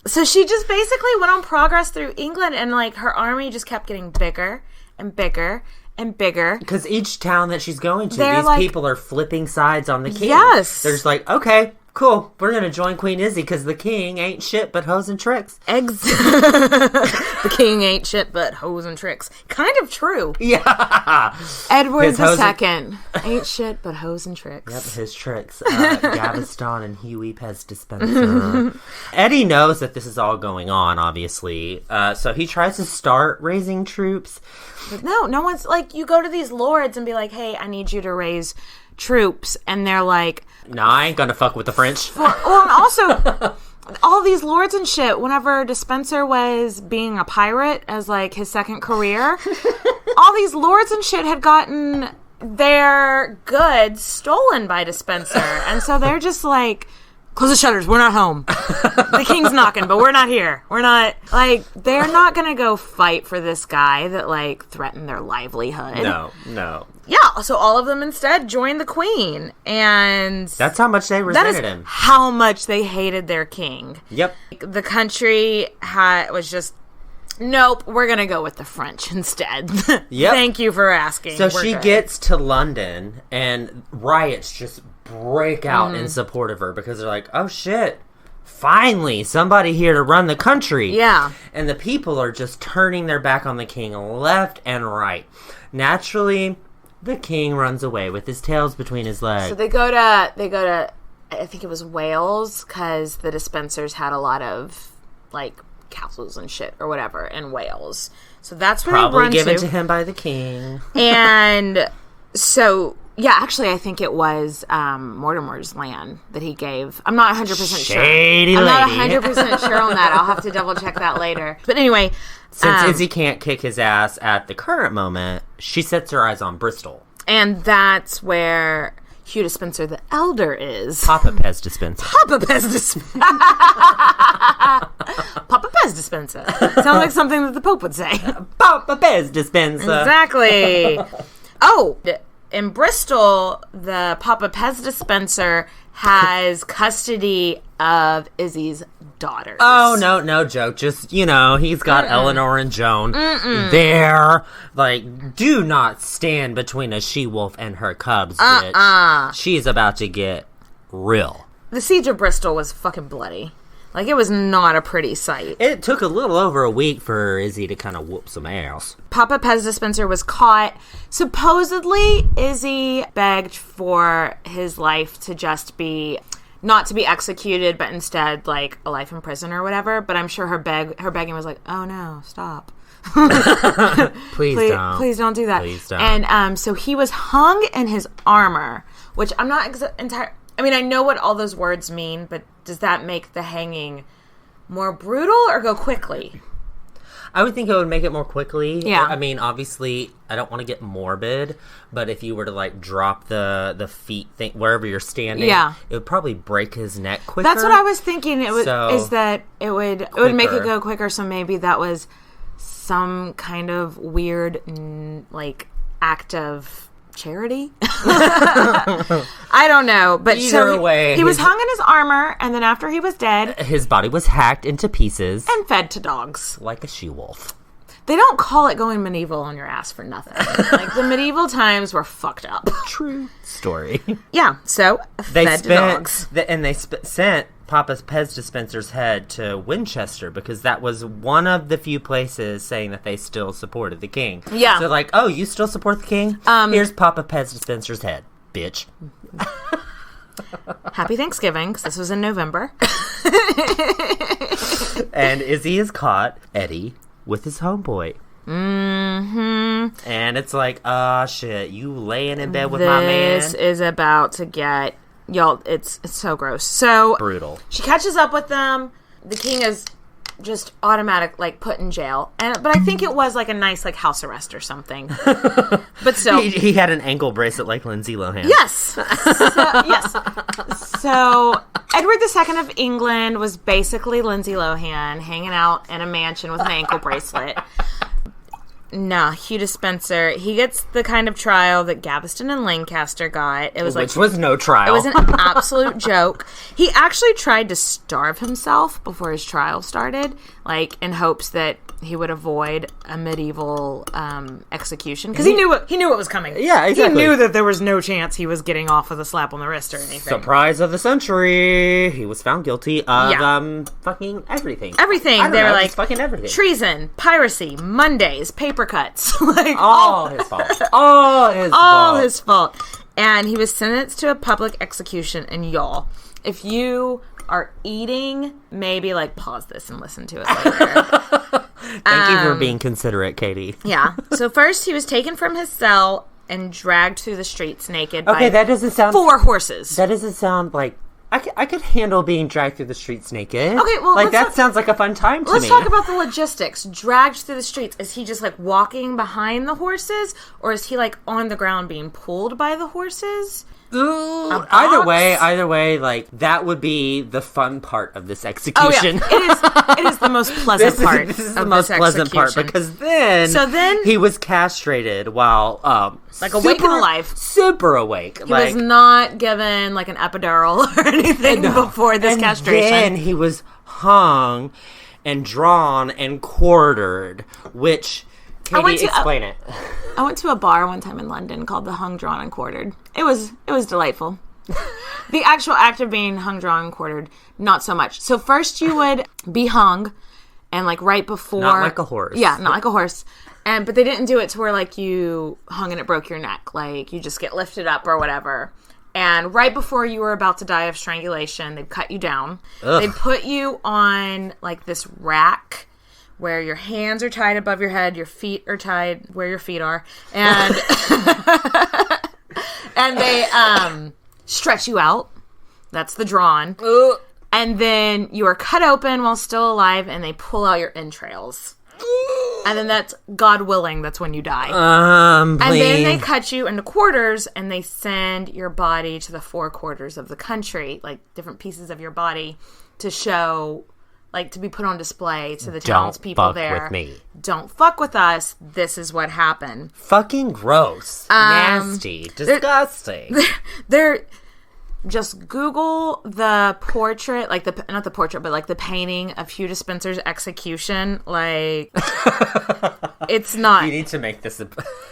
So she just basically went on progress through England, and like her army just kept getting bigger and bigger and bigger. Because each town that she's going to, They're these like, people are flipping sides on the king. Yes. They're just like, okay, cool, we're going to join Queen Izzy because the king ain't shit but hoes and tricks. The king ain't shit but hoes and tricks. Kind of true. Yeah. Edward II ain't shit but hoes and tricks. Yep, his tricks. Gaveston and Huey Pez Dispenser. Eddie knows that this is all going on, obviously. So he tries to start raising troops. But no one's like, you go to these lords and be like, hey, I need you to raise troops. And they're like, nah, I ain't gonna fuck with the French. well, and also, all these lords and shit, whenever Dispenser was being a pirate as like his second career, all these lords and shit had gotten their goods stolen by Dispenser. And so they're just like, close the shutters, we're not home. The king's knocking, but we're not here. We're not, like, they're not gonna go fight for this guy that, like, threatened their livelihood. No. Yeah, so all of them instead joined the queen, and... That's how much they resented him. How much they hated their king. Yep. The country was just, nope, we're gonna go with the French instead. Yep. Thank you for asking. So We're she good. gets to London, and riots just break out in support of her because they're like, oh shit, finally, somebody here to run the country. Yeah. And the people are just turning their back on the king left and right. Naturally, the king runs away with his tails between his legs. So they go to, I think it was Wales, because the Despensers had a lot of, like, castles and shit or whatever in Wales. So that's where Probably they run given to him by the king. And so, yeah, actually, I think it was Mortimer's land that he gave. I'm not 100% sure. Shady I'm not lady. 100% sure on that. I'll have to double check that later. But anyway, Since Izzy can't kick his ass at the current moment, she sets her eyes on Bristol. and that's where Hugh Dispenser the Elder is. Papa Pez Dispenser. Papa Pez Dispenser. Papa Pez Dispenser. Sounds like something that the Pope would say. Papa Pez Dispenser. Exactly. Oh, in Bristol, the Papa Pez Dispenser has custody of Izzy's daughters. Oh, no joke. Just, he's got Eleanor and Joan there. Like, do not stand between a she-wolf and her cubs, bitch. She's about to get real. The siege of Bristol was fucking bloody. Like, it was not a pretty sight. It took a little over a week for Izzy to kind of whoop some ass. Papa Pez Dispenser was caught. Supposedly, Izzy begged for his life to just be, not to be executed, but instead, like, a life in prison or whatever. But I'm sure her begging was like, oh no, stop. Please don't. Please don't do that. Please don't. And so he was hung in his armor, which I'm not entire. I mean, I know what all those words mean, but does that make the hanging more brutal or go quickly? I would think it would make it more quickly. Yeah. I mean, obviously, I don't want to get morbid, but if you were to, like, drop the feet thing wherever you're standing, it would probably break his neck quicker. That's what I was thinking. It would would make it go quicker. So maybe that was some kind of weird, like, act of charity. I don't know, but Either way, he was hung in his armor, and then after he was dead, his body was hacked into pieces and fed to dogs like a she-wolf. They don't call it going medieval on your ass for nothing. Like, the medieval times were fucked up. True story. Yeah, so fed to dogs. They sent Papa Pez Dispenser's head to Winchester because that was one of the few places saying that they still supported the king. Yeah. So like, oh, you still support the king? Here's Papa Pez Dispenser's head, bitch. Happy Thanksgiving, because this was in November. And Izzy is caught, Eddie, with his homeboy. Mm-hmm. And it's like, shit, you laying in bed with my man? This is about to get... Y'all, it's so gross. So... Brutal. She catches up with them. The king is just automatic, like, put in jail. But I think it was, like, a nice, like, house arrest or something. But still... He had an ankle bracelet like Lindsay Lohan. Yes! Yes. So, Edward II of England was basically Lindsay Lohan hanging out in a mansion with an ankle bracelet. No, Hugh Dispenser, he gets the kind of trial that Gaveston and Lancaster got. It was Which was no trial. It was an absolute joke. He actually tried to starve himself before his trial started, like, in hopes that he would avoid a medieval execution, because he knew what was coming. Yeah, exactly. He knew that there was no chance he was getting off with a slap on the wrist or anything. Surprise of the century! He was found guilty of fucking everything. Everything. They were like fucking everything. Treason, piracy, Mondays, paper cuts, like all his fault. All his fault. And he was sentenced to a public execution. And y'all, if you are eating, maybe like pause this and listen to it later. Thank you for being considerate, Katie. Yeah. So first he was taken from his cell and dragged through the streets naked Okay, by that doesn't sound... 4 horses. That doesn't sound like... I could handle being dragged through the streets naked. Okay, well, like, that sounds like a fun time to me. Let's talk about the logistics. Dragged through the streets. Is he just, like, walking behind the horses? Or is he, like, on the ground being pulled by the horses? Ooh, either way, like, that would be the fun part of this execution. Oh, yeah. It is the most pleasant part. This is the most pleasant part, because then he was castrated while like awake and alive, super awake. He was not given like an epidural or anything before this castration. Then he was hung and drawn and quartered, which... Katie, explain it. I went to a bar one time in London called the Hung, Drawn, and Quartered. It was delightful. The actual act of being hung, drawn, and quartered, not so much. So first you would be hung, and like right before... Not like a horse. Yeah, not like a horse. But they didn't do it to where like you hung and it broke your neck. Like you just get lifted up or whatever. And right before you were about to die of strangulation, they'd cut you down. Ugh. They'd put you on like this rack where your hands are tied above your head, your feet are tied where your feet are, and and they stretch you out. That's the drawn. Ugh. And then you are cut open while still alive, and they pull out your entrails. And then that's, God willing, that's when you die. And then they cut you into quarters, and they send your body to the 4 quarters of the country, like different pieces of your body, to show, like to be put on display to the townspeople there. Don't fuck with me. Don't fuck with us. This is what happened. Fucking gross. Nasty. Disgusting. They're just Google the portrait, like not the portrait, but like the painting of Hugh Dispenser's execution. Like, it's not. You need to make this.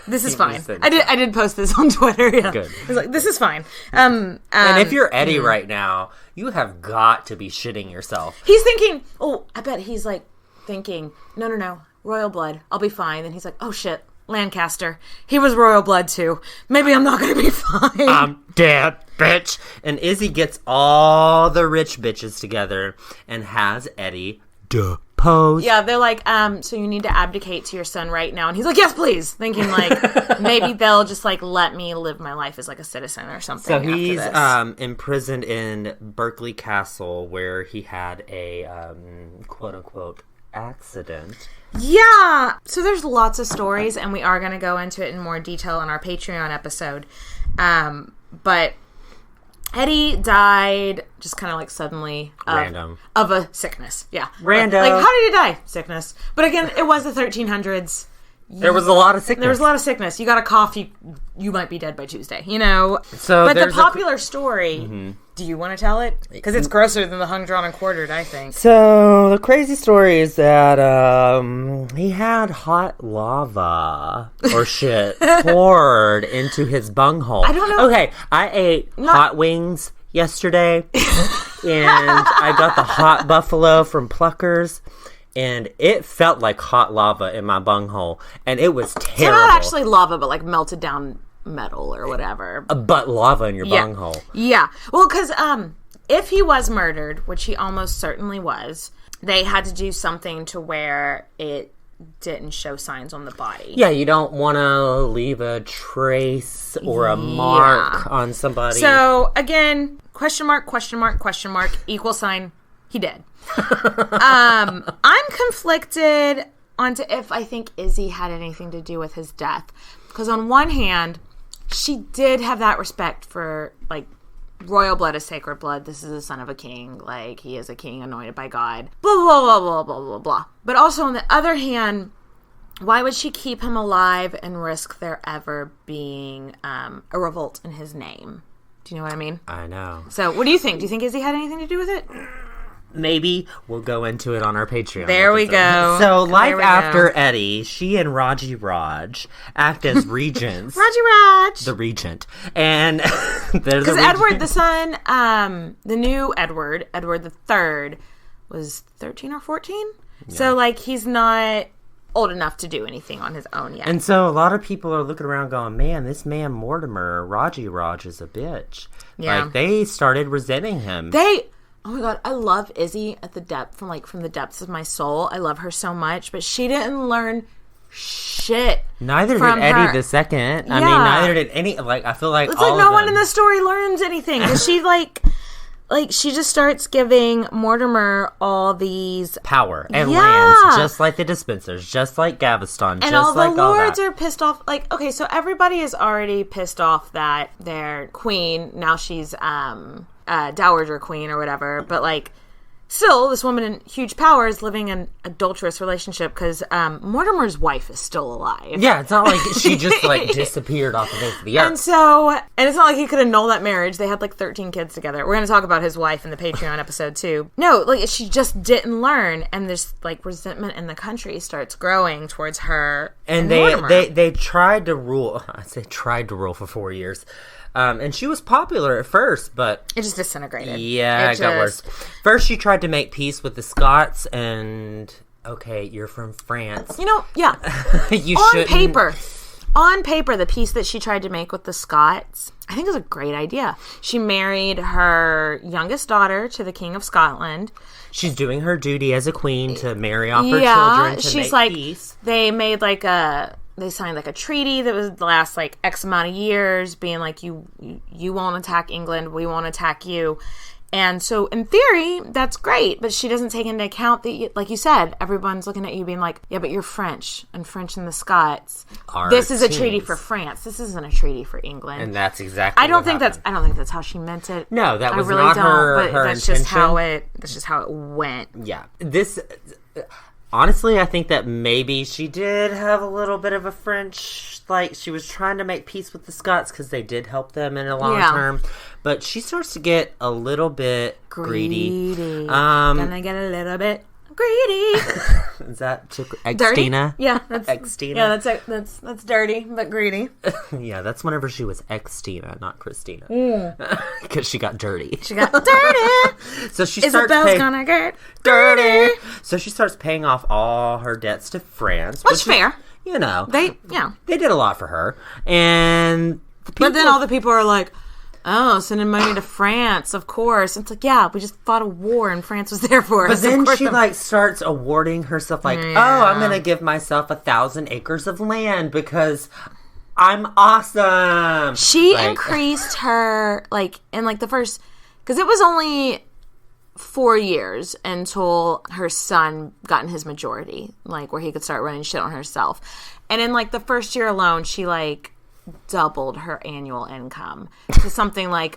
This is fine. I did post this on Twitter. Yeah, good. I was like, this is fine. And if you're Eddie right now, you have got to be shitting yourself. He's thinking. Oh, I bet he's like thinking. No, royal blood. I'll be fine. And he's like, oh shit. Lancaster. He was royal blood too. Maybe I'm not going to be fine. I'm dead, bitch. And Izzy gets all the rich bitches together and has Eddie depose. Yeah, they're like, so you need to abdicate to your son right now. And he's like, yes, please. Thinking like, maybe they'll just like let me live my life as like a citizen or something. So he's imprisoned in Berkeley Castle where he had a quote unquote accident. Yeah. So there's lots of stories, and we are going to go into it in more detail in our Patreon episode. But Eddie died just kind of like suddenly of a sickness. Yeah. Random. Like, how did he die? Sickness. But again, it was the 1300s. There was a lot of sickness. There was a lot of sickness. You got a cough, you might be dead by Tuesday, you know? So but the popular story, do you want to tell it? Because it's grosser than the hung, drawn, and quartered, I think. So the crazy story is that he had hot lava or shit poured into his bunghole. I don't know. Okay, I ate hot wings yesterday, and I got the hot buffalo from Pluckers. And it felt like hot lava in my bunghole. And it was terrible. So not actually lava, but like melted down metal or whatever. But lava in your bunghole. Yeah. Well, because if he was murdered, which he almost certainly was, they had to do something to where it didn't show signs on the body. Yeah, you don't want to leave a trace or a mark on somebody. So, again, question mark, equal sign, he did. I'm conflicted onto if I think Izzy had anything to do with his death. Because on one hand, she did have that respect for, like, royal blood is sacred blood. This is the son of a king. Like, he is a king anointed by God. Blah, blah, blah, blah, blah, blah, blah. But also, on the other hand, why would she keep him alive and risk there ever being a revolt in his name? Do you know what I mean? I know. So, what do you think? Do you think Izzy had anything to do with it? Maybe. We'll go into it on our Patreon. There we go. So, life after Eddie, she and Raji Raj act as regents. Raji Raj! The regent. And because Edward the son, the new Edward III, was 13 or 14. Yeah. So, like, he's not old enough to do anything on his own yet. And so a lot of people are looking around going, man, this man Mortimer, Raji Raj, is a bitch. Yeah. Like, they started resenting him. Oh my God, I love Izzy from the depths of my soul. I love her so much, but she didn't learn shit. Neither did Eddie the second. Yeah. I mean, neither did any. Like, I feel like it's like no one in the story learns anything because she like she just starts giving Mortimer all these power and lands, just like the Dispensers, just like Gaveston, and all the lords are pissed off. Like, okay, so everybody is already pissed off that their queen now she's dowager queen or whatever, but like Still, this woman in huge power is living an adulterous relationship because Mortimer's wife is still alive. Yeah, it's not like she just like disappeared off the face of the earth. And it's not like he could annul that marriage. They had like 13 kids together. We're going to talk about his wife in the Patreon episode too. No, like she just didn't learn, and there's like resentment in the country starts growing towards her. And they tried to rule. I say tried to rule for 4 years. And she was popular at first, but... It just disintegrated. Yeah, it got worse. First, she tried to make peace with the Scots, and... Okay, you're from France. You know, yeah. On paper, the peace that she tried to make with the Scots, I think is a great idea. She married her youngest daughter to the King of Scotland. She's doing her duty as a queen to marry off her children to she's make like, peace. They made like they signed like a treaty that was the last like X amount of years, being like you won't attack England, we won't attack you. And so in theory, that's great, but she doesn't take into account that, like you said, everyone's looking at you being like, yeah, but you're French, and French and the Scots. This is a treaty for France. This isn't a treaty for England. And that's exactly I don't think that's how she meant it. No, that was really not don't, her but that's intention. just how it went. Yeah. Honestly, I think that maybe she did have a little bit of a French, like, she was trying to make peace with the Scots because they did help them in a long term. But she starts to get a little bit greedy. Gonna get a little bit greedy. Is that dirty? Xtina? Yeah, that's Xtina. Yeah, that's dirty but greedy. Yeah, that's whenever she was Xtina, not Christina, because she got dirty. She got dirty. So she Isabel's gonna get dirty. So she starts paying off all her debts to France, which fair. You know, they did a lot for her, and but then all the people are like, oh, sending money to France, of course. It's like, yeah, we just fought a war and France was there for us. But then she like starts awarding herself like, oh, I'm going to give myself 1,000 acres of land because I'm awesome. She increased her, like, in like the first, because it was only 4 years until her son got in his majority, like where he could start running shit on herself. And in like the first year alone, she like doubled her annual income to something like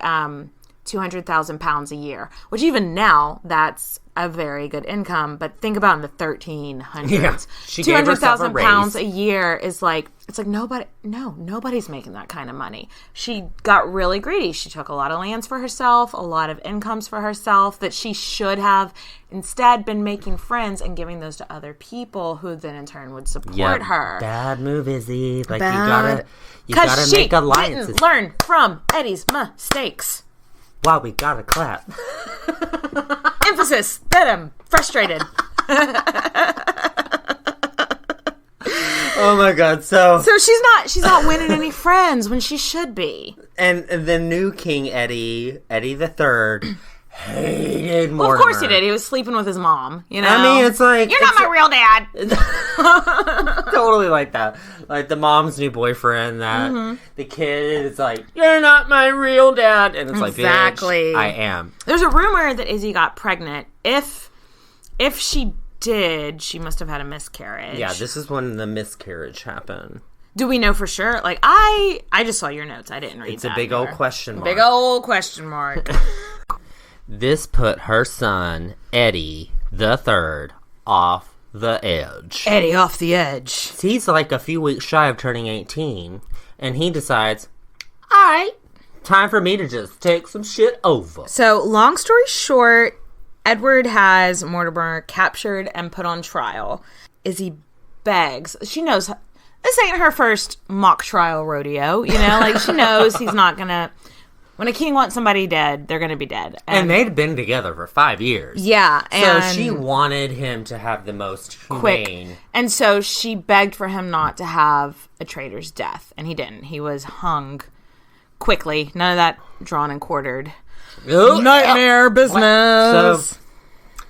200,000 pounds a year, which even now that's a very good income. But think about in the 1300s, yeah, 200,000 pounds a year is like, it's like nobody's making that kind of money. She got really greedy. She took a lot of lands for herself, a lot of incomes for herself that she should have instead been making friends and giving those to other people who then in turn would support her. Bad move, Izzy. Like you gotta make alliances. Didn't learn from Eddie's mistakes. Wow, we gotta clap. Emphasis. That I'm frustrated. Oh my god! So she's not winning any friends when she should be. And the new King Eddie the Third, hated Mortimer. Well, of course he did. He was sleeping with his mom. You know, I mean, it's like you're not my real dad. Totally like that. Like the mom's new boyfriend. That the kid is like, you're not my real dad, and it's like, bitch, I am. There's a rumor that Izzy got pregnant. If she did, she must have had a miscarriage. Yeah, this is when the miscarriage happened. Do we know for sure? Like, I just saw your notes. I didn't read It's a big old question mark. Big old question mark. This put her son, Eddie the Third, off the edge. Eddie off the edge. He's like a few weeks shy of turning 18, and he decides, all right, time for me to just take some shit over. So, long story short, Edward has Mortimer captured and put on trial. Izzy begs. She knows this ain't her first mock trial rodeo, you know? Like, she knows he's not gonna... When a king wants somebody dead, they're gonna be dead. And they'd been together for 5 years. Yeah. And so she wanted him to have the most humane... Quick. And so she begged for him not to have a traitor's death. And he didn't. He was hung quickly. None of that drawn and quartered. Nightmare business. So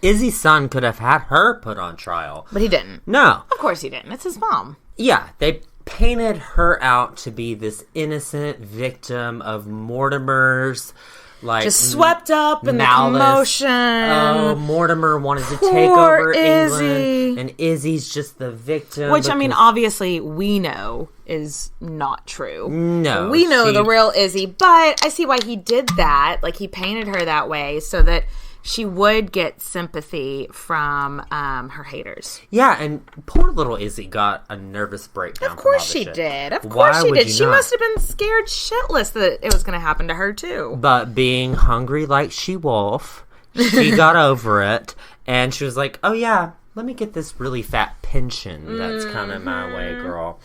Izzy's son could have had her put on trial. But he didn't. No. Of course he didn't. It's his mom. Yeah, they painted her out to be this innocent victim of Mortimer's, like, just swept up in malice. The commotion. Oh, Mortimer wanted to take over England, and Izzy's just the victim. Which, I mean, obviously, we know is not true. No. We know the real Izzy, but I see why he did that. Like, he painted her that way so that she would get sympathy from her haters. Yeah, and poor little Izzy got a nervous breakdown. Of course she did. Of course she did. She must have been scared shitless that it was going to happen to her too. But being hungry like she wolf, she got over it, and she was like, "Oh yeah, let me get this really fat pension that's coming my way, girl."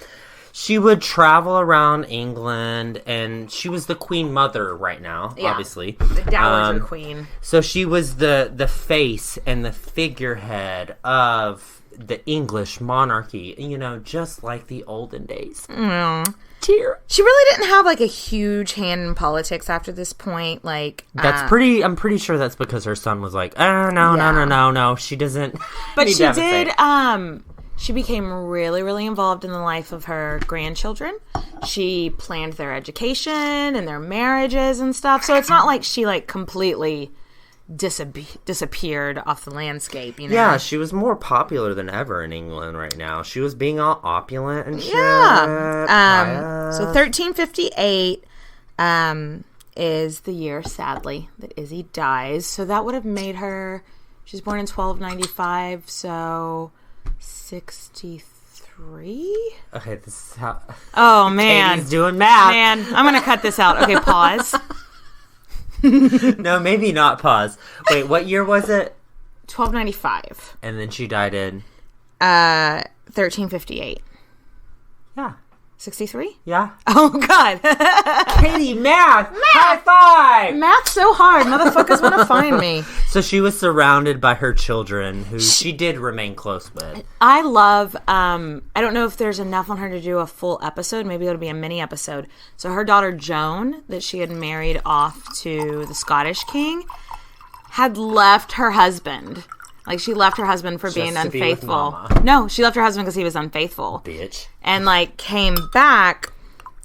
She would travel around England, and she was the queen mother right now, obviously. The dowager queen. So she was the face and the figurehead of the English monarchy, just like the olden days. Tear. She really didn't have like a huge hand in politics after this point. Like I'm pretty sure that's because her son was like, "Oh no, she doesn't." But she did. She became really, really involved in the life of her grandchildren. She planned their education and their marriages and stuff. So it's not like she like completely disappeared off the landscape, Yeah, she was more popular than ever in England right now. She was being all opulent and shit. Yeah. So 1358 is the year, sadly, that Izzy dies. So that would have made her... She's born in 1295, so... 63? Okay, this is how... Oh, man. Katie's doing math. Man, I'm going to cut this out. Okay, pause. No, maybe not pause. Wait, what year was it? 1295. And then she died in... 1358. Yeah. 63? Yeah. Oh, God. Katie, math! High five! Math's so hard. Motherfuckers want to find me. So she was surrounded by her children, who she did remain close with. I love, I don't know if there's enough on her to do a full episode. Maybe it'll be a mini episode. So her daughter Joan, that she had married off to the Scottish king, had left her husband. Like, she left her husband for being unfaithful. No, she left her husband because he was unfaithful. Bitch. And, like, came back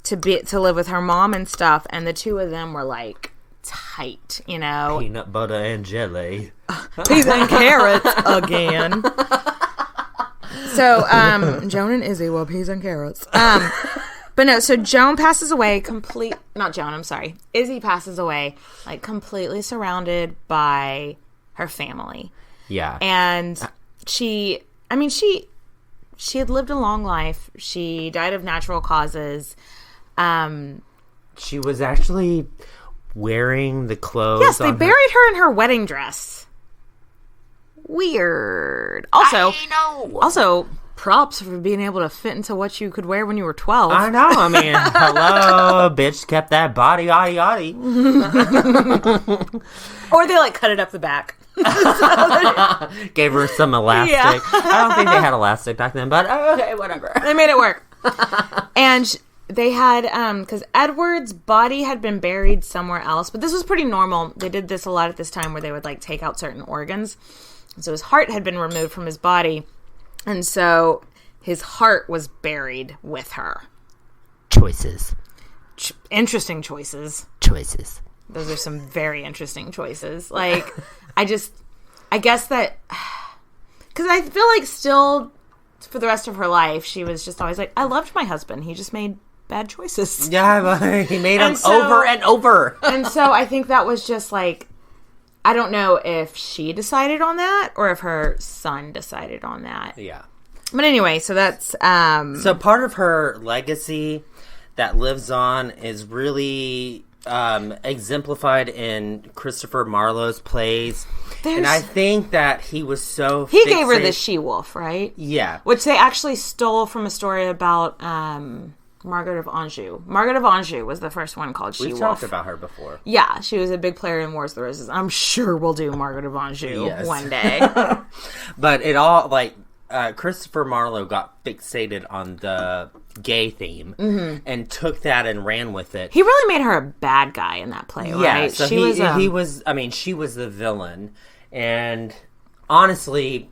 to live with her mom and stuff. And the two of them were, like, tight, Peanut butter and jelly. Peas and carrots again. So, Joan and Izzy, well, peas and carrots. But no, so Joan passes away Izzy passes away, like, completely surrounded by her family. Yeah. And she had lived a long life. She died of natural causes. She was actually wearing the clothes. Yes, they buried her in her wedding dress. Weird. Also, props for being able to fit into what you could wear when you were 12. I know. I mean, hello, bitch kept that body, yaddy. Or they, like, cut it up the back. Gave her some elastic. Yeah. I don't think they had elastic back then, but okay, whatever. They made it work. And they had, because Edward's body had been buried somewhere else, but this was pretty normal. They did this a lot at this time where they would, like, take out certain organs. And so his heart had been removed from his body. And so his heart was buried with her. Choices. Interesting choices. Those are some very interesting choices. Like, I guess that, because I feel like still, for the rest of her life, she was just always like, I loved my husband. He just made bad choices. Yeah, but he made them over and over. And so I think that was just like, I don't know if she decided on that or if her son decided on that. Yeah. But anyway, so that's... So part of her legacy that lives on is really... exemplified in Christopher Marlowe's plays. And I think that he was so He gave her the she-wolf, right? Yeah. Which they actually stole from a story about Margaret of Anjou. Margaret of Anjou was the first one called she-wolf. We've talked about her before. Yeah, she was a big player in Wars of the Roses. I'm sure we'll do Margaret of Anjou one day. But it all, like, Christopher Marlowe got fixated on the gay theme and took that and ran with it. He really made her a bad guy in that play, right? So she was the villain. And honestly,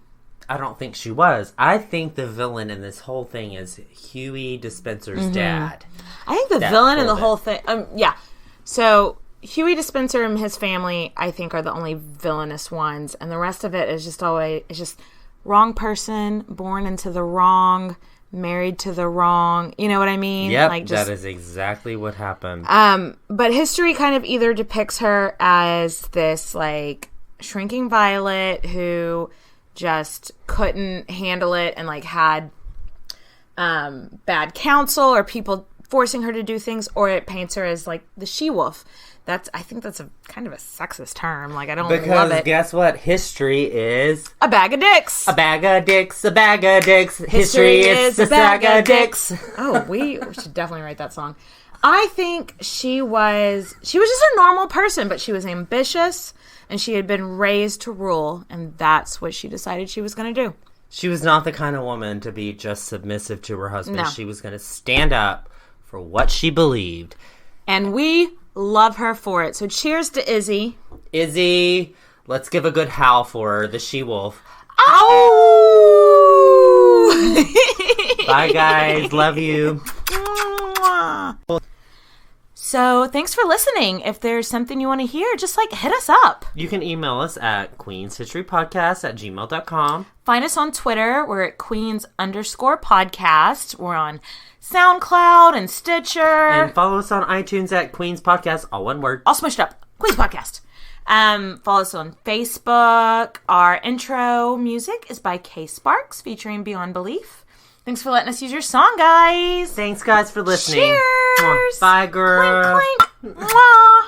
I don't think she was. I think the villain in this whole thing is Huey Despenser's dad. I think the villain in the whole thing, so Huey Despenser and his family, I think, are the only villainous ones. And the rest of it is just always, it's just wrong person, born into the wrong, married to the wrong, you know what I mean? Yep, like that is exactly what happened. But history kind of either depicts her as this, like, shrinking Violet who just couldn't handle it and like had bad counsel or people forcing her to do things, or it paints her as like the she-wolf. I think that's a kind of a sexist term. Like, I don't love it. Guess what? History is a bag of dicks. A bag of dicks. A bag of dicks. History is a bag of dicks. Oh, we should definitely write that song. I think she was just a normal person, but she was ambitious and she had been raised to rule, and that's what she decided she was going to do. She was not the kind of woman to be just submissive to her husband. No. She was going to stand up for what she believed. And we love her for it. So cheers to Izzy. Izzy, let's give a good howl for her, the she-wolf. Ow! Bye, guys. Love you. So thanks for listening. If there's something you want to hear, just like hit us up. You can email us at queenshistorypodcast@gmail.com. Find us on Twitter. We're at queens_podcast. We're on SoundCloud and Stitcher. And follow us on iTunes at Queens Podcast, all one word. All smushed up. Queens Podcast. Follow us on Facebook. Our intro music is by K Sparks featuring Beyond Belief. Thanks for letting us use your song, guys. Thanks, guys, for listening. Cheers. Bye, girl. Clink, clink. Mwah.